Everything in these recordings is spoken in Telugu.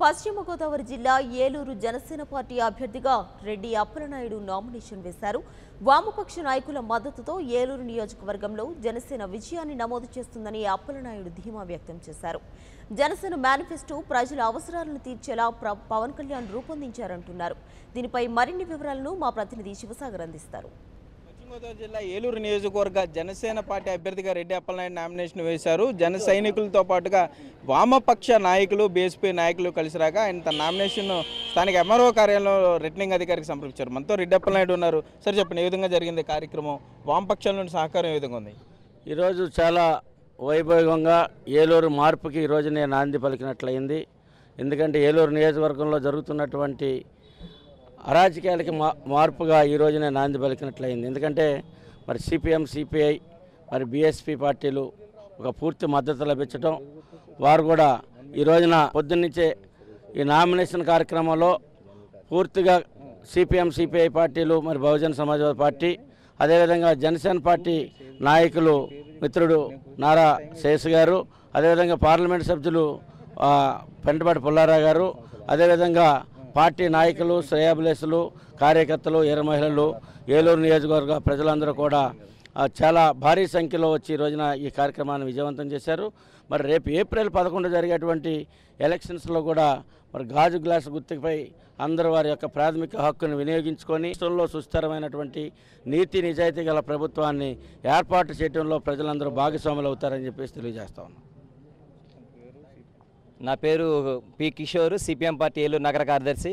పశ్చిమ గోదావరి జిల్లా ఏలూరు జనసేన పార్టీ అభ్యర్థిగా రెడ్డి అప్పలనాయుడు నామినేషన్ వేశారు. వామపక్ష నాయకుల మద్దతుతో ఏలూరు నియోజకవర్గంలో జనసేన విజయాన్ని నమోదు చేస్తుందని అప్పలనాయుడు ధీమా వ్యక్తం చేశారు. జనసేన మేనిఫెస్టో ప్రజల అవసరాలను తీర్చేలా పవన్ కళ్యాణ్ రూపొందించారంటున్నారు. దీనిపై మరిన్ని వివరాలను మా ప్రతినిధి శివసాగర్ అందిస్తారు. పశ్చిమ గోదావరి జిల్లా ఏలూరు నియోజకవర్గ జనసేన పార్టీ అభ్యర్థిగా రెడ్డి అప్పలనాయుడు నామినేషన్ వేశారు. జన సైనికులతో పాటుగా వామపక్ష నాయకులు బీఎస్పీ నాయకులు కలిసి రాగా ఆయన తన నామినేషన్ స్థానిక ఎంఆర్ఓ కార్యాలయంలో రిటర్నింగ్ అధికారికి సమర్పించారు. మనతో రెడ్డి అప్పలనాయుడు ఉన్నారు. సరే చెప్పండి, ఏ విధంగా జరిగింది కార్యక్రమం? వామపక్షాల నుండి సహకారం ఏ విధంగా ఉంది? ఈరోజు చాలా వైభవంగా ఏలూరు మార్పుకి ఈరోజు నేను నాంది పలికినట్లయింది. ఎందుకంటే ఏలూరు నియోజకవర్గంలో జరుగుతున్నటువంటి అరాజకీయాలకి మార్పుగా ఈరోజు నేను నాంది పలికినట్లయింది. ఎందుకంటే మరి సిపిఎం, సిపిఐ, మరి బీఎస్పీ పార్టీలు ఒక పూర్తి మద్దతు లభించడం, వారు కూడా ఈ రోజున పొద్దున్నుంచే ఈ నామినేషన్ కార్యక్రమంలో పూర్తిగా సిపిఎం, సిపిఐ పార్టీలు, మరి బహుజన సమాజ్వాదీ పార్టీ, అదేవిధంగా జనసేన పార్టీ నాయకులు మిత్రుడు నారా శేష్ గారు, అదేవిధంగా పార్లమెంట్ సభ్యులు పెంటపాటి పుల్లారావు గారు, అదేవిధంగా పార్టీ నాయకులు, శ్రేయాభిలాషులు, కార్యకర్తలు, మహిళలు, ఏలూరు నియోజకవర్గ ప్రజలందరూ కూడా చాలా భారీ సంఖ్యలో వచ్చి ఈ రోజున ఈ కార్యక్రమాన్ని విజయవంతం చేశారు. మరి రేపు ఏప్రిల్ 11 జరిగేటువంటి ఎలక్షన్స్లో కూడా మరి గాజు గ్లాసు గుర్తుపై అందరూ వారి యొక్క ప్రాథమిక హక్కును వినియోగించుకొని రాష్ట్రంలో సుస్థిరమైనటువంటి నీతి నిజాయితీ గల ప్రభుత్వాన్ని ఏర్పాటు చేయడంలో ప్రజలందరూ భాగస్వాములు అవుతారని చెప్పేసి తెలియజేస్తా ఉన్నాం. నా పేరు P Kishore, CPM party Eluru నగర కార్యదర్శి.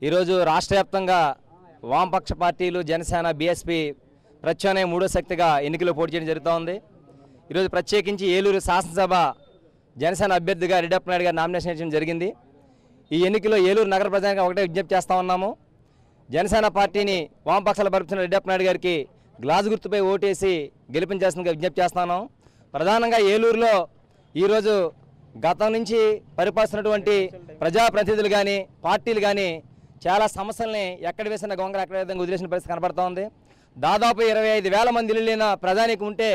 ఈరోజు రాష్ట్ర వ్యాప్తంగా వామపక్ష పార్టీలు, జనసేన, బీఎస్పీ ప్రత్యామ్నాయ మూడో శక్తిగా ఎన్నికలు పోటీ చేయడం జరుగుతూ ఉంది. ఈరోజు ప్రత్యేకించి ఏలూరు శాసనసభ జనసేన అభ్యర్థిగా రెడ్డి అప్పలనాయుడు గారు నామినేషన్ చేయడం జరిగింది. ఈ ఎన్నికలో ఏలూరు నగర ప్రజానికి ఒకటే విజ్ఞప్తి చేస్తూ ఉన్నాము. జనసేన పార్టీని వామపక్షాలు బరుపుతున్న రెడ్డి అప్పలనాయుడు గారికి గ్లాసు గుర్తుపై ఓటేసి గెలిపించాల్సిందిగా విజ్ఞప్తి చేస్తున్నాం. ప్రధానంగా ఏలూరులో ఈరోజు గతం నుంచి పరిపాలిస్తున్నటువంటి ప్రజాప్రతినిధులు కానీ పార్టీలు కానీ చాలా సమస్యల్ని ఎక్కడ వేసిన గొంగర ఎక్కడ విధంగా వదిలేసిన పరిస్థితి కనబడుతూ ఉంది. దాదాపు 25,000 మంది ఇల్లు లేని ప్రజానికి ఉంటే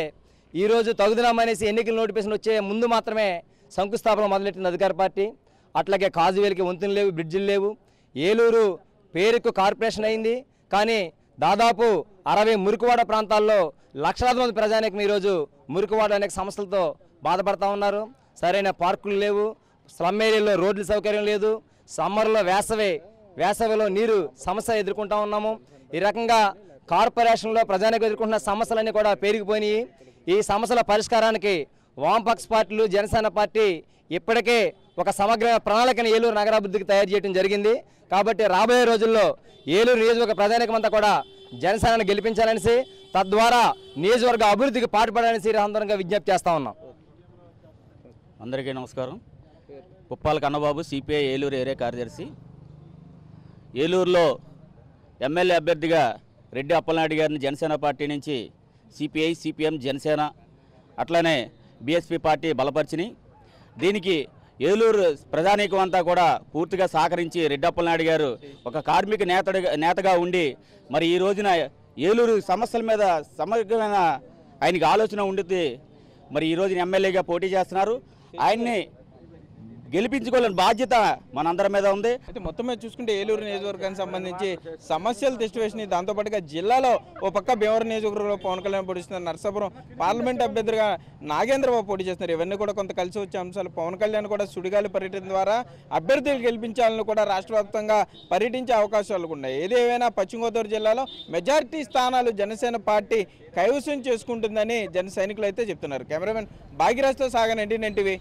ఈరోజు తగుదనమనేసి ఎన్నికల నోటిఫికేషన్ వచ్చే ముందు మాత్రమే శంకుస్థాపన మొదలెట్టింది అధికార పార్టీ. అట్లాగే కాజువేలికి వంతులు లేవు, బ్రిడ్జిలు లేవు. ఏలూరు పేరుకు కార్పొరేషన్ అయింది, కానీ దాదాపు 60 మురికివాడ ప్రాంతాల్లో లక్షలాది మంది ప్రజానికి ఈరోజు మురికివాడ అనేక సమస్యలతో బాధపడుతూ ఉన్నారు. సరైన పార్కులు లేవు, స్లమ్ ఏరియాలో రోడ్ల సౌకర్యం లేదు, సమ్మర్లో వేసవిలో నీరు సమస్య ఎదుర్కొంటూ ఉన్నాము. ఈ రకంగా కార్పొరేషన్లో ప్రజానికి ఎదుర్కొంటున్న సమస్యలన్నీ కూడా పెరిగిపోయినాయి. ఈ సమస్యల పరిష్కారానికి వామపక్ష పార్టీలు, జనసేన పార్టీ ఇప్పటికే ఒక సమగ్ర ప్రణాళికను ఏలూరు నగరాభివృద్ధికి తయారు చేయడం జరిగింది. కాబట్టి రాబోయే రోజుల్లో ఏలూరు నియోజకవర్గ ప్రజానికమంతా కూడా జనసేనను గెలిపించాలనేసి, తద్వారా నియోజకవర్గ అభివృద్ధికి పాటుపడాలనేసి అందరంగా విజ్ఞప్తి చేస్తూ ఉన్నాం. అందరికీ నమస్కారం. పుప్పాల కన్నబాబు, సిపిఐ ఏలూరు ఏరియా కార్యదర్శి. ఏలూరులో ఎమ్మెల్యే అభ్యర్థిగా రెడ్డి అప్పలనాయుడు గారిని జనసేన పార్టీ నుంచి సిపిఐ, సిపిఎం, జనసేన అట్లనే బీఎస్పీ పార్టీ బలపరిచినాయి. దీనికి ఏలూరు ప్రజానీకం అంతా కూడా పూర్తిగా సహకరించి రెడ్డి అప్పలనాయుడు గారు ఒక కార్మిక నేతగా ఉండి మరి ఈ రోజున ఏలూరు సమస్యల మీద సమగ్రమైన ఆయనకి ఆలోచన ఉండితే మరి ఈ రోజున ఎమ్మెల్యేగా పోటీ చేస్తున్నారు. ఆయన్ని గెలిపించుకోవాలని బాధ్యత మనందరి మీద ఉంది. అయితే మొత్తం మీద చూసుకుంటే ఏలూరు నియోజకవర్గానికి సంబంధించి సమస్యలు తెచ్చివేసినాయి. దాంతోపాటుగా జిల్లాలో ఓ పక్క భీమవరం నియోజకవర్గంలో పవన్ కళ్యాణ్ పోటీ చేస్తున్నారు, నర్సాపురం పార్లమెంట్ అభ్యర్థిగా నాగేంద్రబాబు పోటీ చేస్తున్నారు. ఇవన్నీ కూడా కొంత కలిసి వచ్చే అంశాలు. పవన్ కళ్యాణ్ కూడా సుడిగాలి పర్యటన ద్వారా అభ్యర్థులు గెలిపించాలని కూడా రాష్ట్ర వ్యాప్తంగా పర్యటించే అవకాశాలు ఉన్నాయి. ఏదేమైనా పశ్చిమ గోదావరి జిల్లాలో మెజారిటీ స్థానాలు జనసేన పార్టీ కైవసం చేసుకుంటుందని జన సైనికులు అయితే చెప్తున్నారు. కెమెరామెన్ భాగ్యరాజ్తో సాగర్, NTN టీవీ.